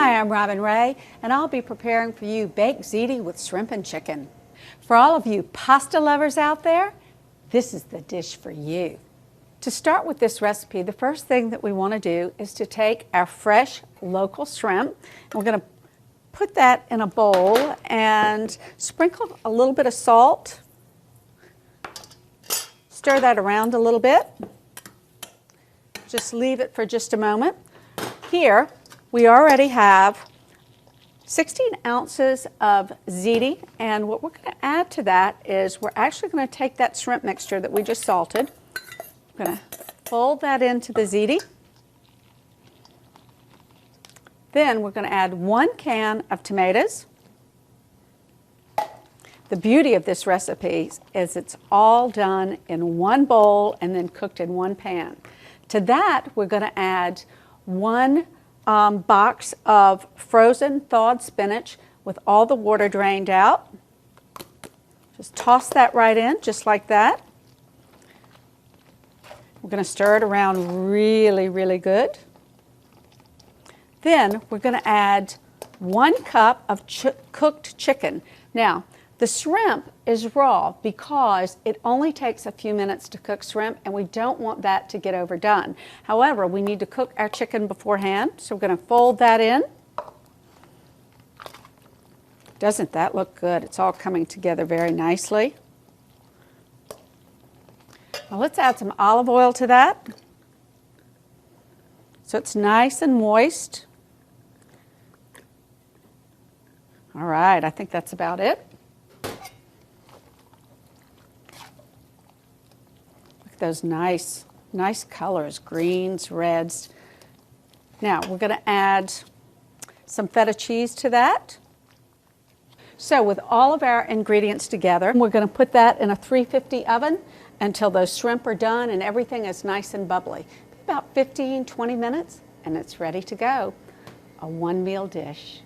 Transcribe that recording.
Hi, I'm Robin Ray, and I'll be preparing for you baked ziti with shrimp and chicken. For all of you pasta lovers out there, this is the dish for you. To start with this recipe, the first thing that we want to do is to take our fresh local shrimp, and we're going to put that in a bowl and sprinkle a little bit of salt. Stir that around a little bit. Just leave it for just a moment. Here, we already have 16 ounces of ziti, and what we're going to add to that is we're actually going to take that shrimp mixture that we just salted. We're going to fold that into the ziti. Then we're going to add 1 can of tomatoes. The beauty of this recipe is it's all done in one bowl and then cooked in one pan. To that, we're going to add 1 box of frozen thawed spinach with all the water drained out. Just toss that right in, just like that. We're going to stir it around really, really good. Then we're going to add 1 cup of cooked chicken. Now, the shrimp is raw because it only takes a few minutes to cook shrimp, and we don't want that to get overdone. However, we need to cook our chicken beforehand, so we're going to fold that in. Doesn't that look good? It's all coming together very nicely. Now let's add some olive oil to that, so it's nice and moist. All right, I think that's about it. Those nice colors, greens, reds. Now we're going to add some feta cheese to that. So with all of our ingredients together, we're going to put that in a 350 oven until those shrimp are done and everything is nice and bubbly. About 15-20 minutes and it's ready to go. A one-meal dish.